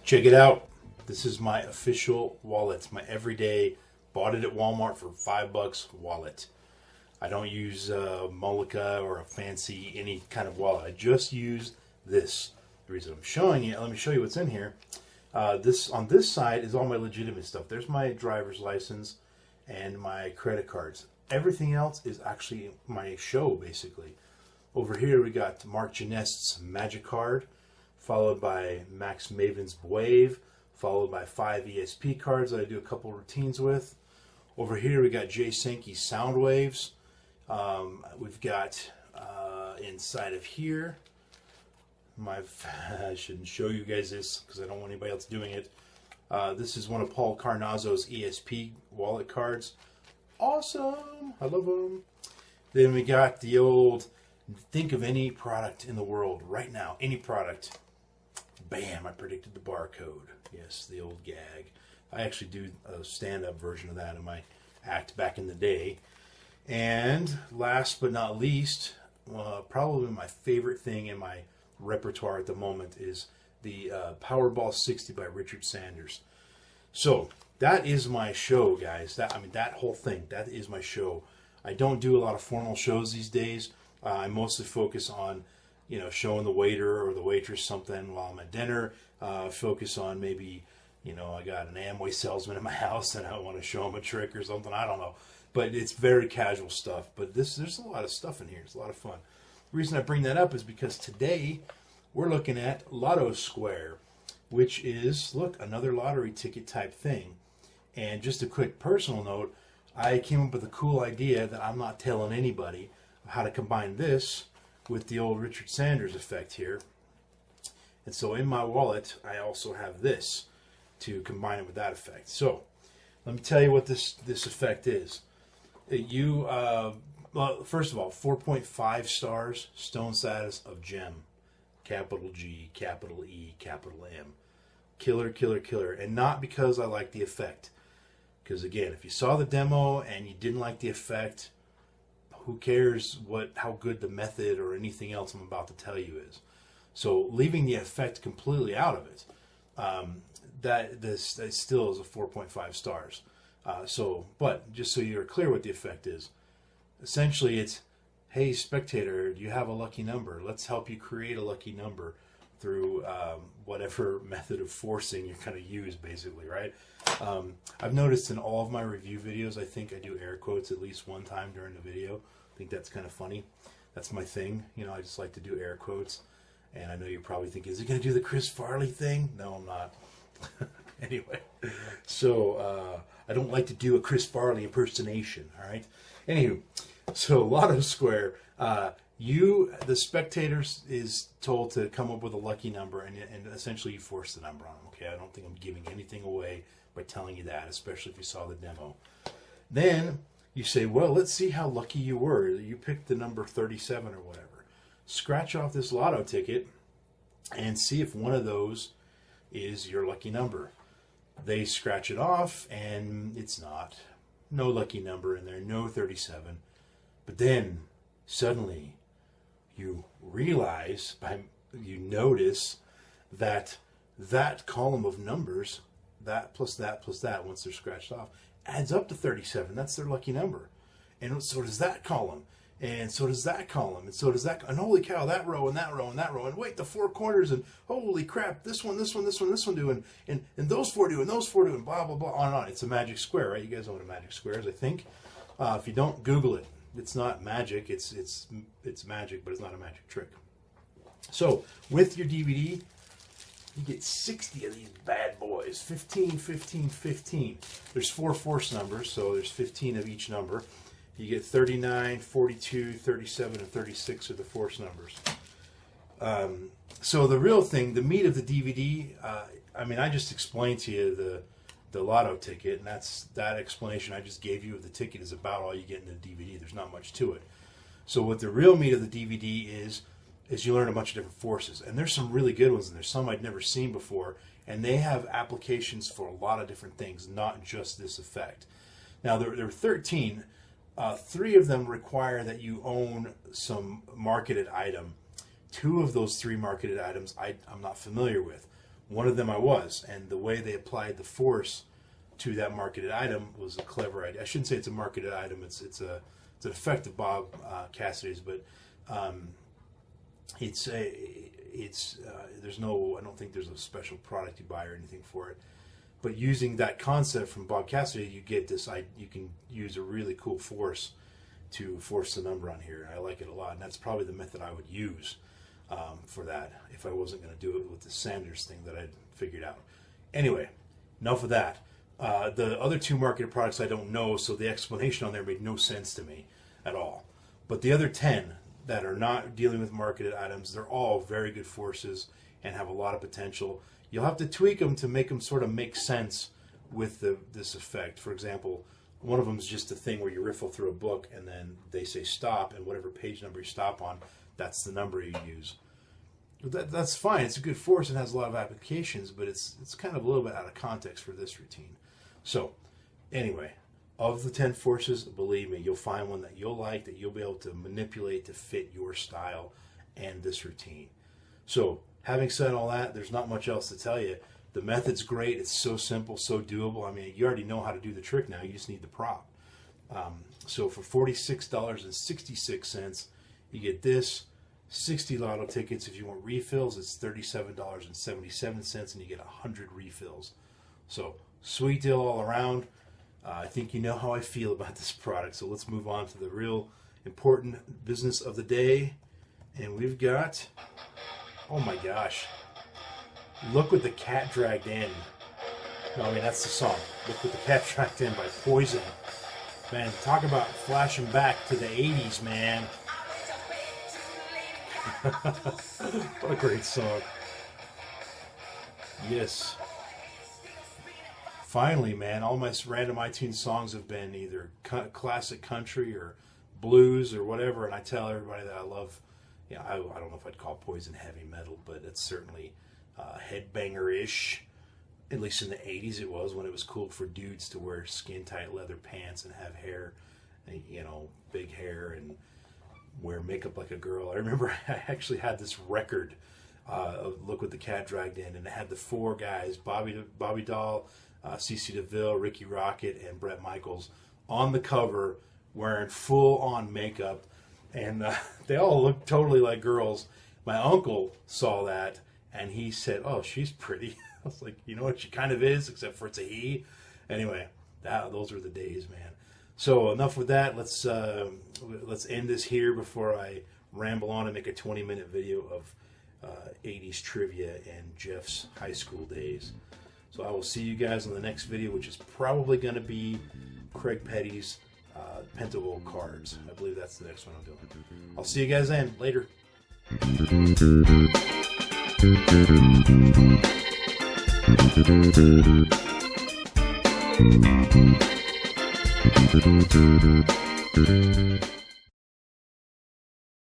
Check it out. This is my official wallet. My everyday, bought it at Walmart for $5 wallet. I don't use Mullica or a fancy any kind of wallet. I just use this. The reason I'm showing you, let me show you what's in here. This on this side is all my legitimate stuff. There's my driver's license and my credit cards. Everything else is actually my show, basically. Over here we got Mark Genest's Magic card, followed by Max Maven's Wave, followed by 5 ESP cards that I do a couple routines with. Over here we got Jay Sankey's Sound Waves. We've got inside of here, I shouldn't show you guys this because I don't want anybody else doing it. This is one of Paul Carnazzo's ESP wallet cards. Awesome! I love them. Then we got the old, think of any product in the world right now, any product. Bam, I predicted the barcode. Yes, the old gag. I actually do a stand-up version of that in my act back in the day. And last but not least, probably my favorite thing in my repertoire at the moment is the Powerball 60 by Richard Sanders. So that is my show, guys. That whole thing, that is my show. I don't do a lot of formal shows these days. I mostly focus on, showing the waiter or the waitress something while I'm at dinner. Focus on maybe, I got an Amway salesman in my house and I want to show him a trick or something. I don't know. But it's very casual stuff. But there's a lot of stuff in here. It's a lot of fun. The reason I bring that up is because today we're looking at Lotto Square, which is, look, another lottery ticket type thing. And just a quick personal note, I came up with a cool idea that I'm not telling anybody how to combine this with the old Richard Sanders effect here. And so in my wallet, I also have this to combine it with that effect. So let me tell you what this effect is. Well, first of all, 4.5 stars, stone status of gem. Capital G, capital E, capital M. Killer, killer, killer. And not because I like the effect. Because again, if you saw the demo and you didn't like the effect, who cares how good the method or anything else I'm about to tell you is. So leaving the effect completely out of it, that still is a 4.5 stars. But just so you're clear what the effect is, essentially it's, hey spectator, do you have a lucky number? Let's help you create a lucky number through whatever method of forcing you're going to use, basically, right? I've noticed in all of my review videos, I think I do air quotes at least one time during the video. I think that's kind of funny. That's my thing. I just like to do air quotes. And I know you're probably thinking, is he going to do the Chris Farley thing? No, I'm not. Anyway, so I don't like to do a Chris Farley impersonation, all right? Anywho, so Lotto Square, the spectators is told to come up with a lucky number, and essentially you force the number on them, okay? I don't think I'm giving anything away by telling you that, especially if you saw the demo. Then you say, well, let's see how lucky you were. You picked the number 37 or whatever. Scratch off this lotto ticket and see if one of those is your lucky number. They scratch it off, and it's not. No lucky number in there, no 37. But then, suddenly, you realize, you notice that column of numbers, that plus that plus that, once they're scratched off, adds up to 37. That's their lucky number. And so does that column. And so does that column. And so does that. And holy cow, that row and that row and that row. And wait, the four corners. And holy crap, this one, this one, this one, this one do. And those four do. And those four do. And blah, blah, blah. On and on. It's a magic square, right? You guys know what a magic square is, I think. If you don't, Google it. It's not magic. It's magic, but it's not a magic trick. So with your DVD, you get 60 of these bad boys. 15, 15, 15. There's 4 force numbers, so there's 15 of each number. You get 39, 42, 37, and 36 are the force numbers. So the real thing, the meat of the DVD, I just explained to you the lotto ticket, and that explanation I just gave you of the ticket is about all you get in the DVD. There's not much to it. So what the real meat of the DVD is you learn a bunch of different forces. And there's some really good ones, and there's some I'd never seen before, and they have applications for a lot of different things, not just this effect. Now, there are 13. 3 of them require that you own some marketed item. 2 of those 3 marketed items I'm not familiar with. One of them I was, and the way they applied the force to that marketed item was a clever idea. I shouldn't say it's a marketed item. It's an effect of Bob Cassidy's, but there's no, I don't think there's a special product you buy or anything for it. But using that concept from Bob Cassidy, you get this. You can use a really cool force to force the number on here. I like it a lot, and that's probably the method I would use for that if I wasn't going to do it with the Sanders thing that I'd figured out. Anyway, enough of that. The other 2 marketed products I don't know, so the explanation on there made no sense to me at all. But the other 10 that are not dealing with marketed items, they're all very good forces and have a lot of potential. You'll have to tweak them to make them sort of make sense with this effect. For example, one of them is just a thing where you riffle through a book and then they say stop, and whatever page number you stop on, that's the number you use. That's fine. It's a good force and has a lot of applications, but it's kind of a little bit out of context for this routine. So, anyway, of the 10 forces, believe me, you'll find one that you'll like, that you'll be able to manipulate to fit your style and this routine. So, having said all that, there's not much else to tell you. The method's great. It's so simple, so doable. I mean, you already know how to do the trick now. You just need the prop. So for $46.66, you get this. 60 Lotto tickets. If you want refills, it's $37.77, and you get 100 refills. So, sweet deal all around. I think you know how I feel about this product. So let's move on to the real important business of the day. And we've got, oh my gosh, Look What the Cat Dragged In. No, I mean, that's the song. Look What the Cat Dragged In by Poison. Man, talk about flashing back to the 80s, man. What a great song. Yes. Finally, man, all my random iTunes songs have been either classic country or blues or whatever, and I tell everybody that I love, I don't know if I'd call Poison heavy metal, but it's certainly headbanger-ish. At least in the 80s it was, when it was cool for dudes to wear skin-tight leather pants and have hair, big hair, and wear makeup like a girl. I remember I actually had this record of Look What the Cat Dragged In, and it had the 4 guys, Bobby Dahl, CeCe DeVille, Ricky Rocket, and Bret Michaels on the cover wearing full-on makeup, and they all looked totally like girls. My uncle saw that, and he said, "Oh, she's pretty." I was like, you know what, she kind of is, except for it's a he. Anyway, those were the days, man. So enough with that. Let's end this here before I ramble on and make a 20-minute video of 80s trivia and Jeff's high school days. So I will see you guys in the next video, which is probably going to be Craig Petty's Pentagold cards. I believe that's the next one I'm doing. I'll see you guys then. Later.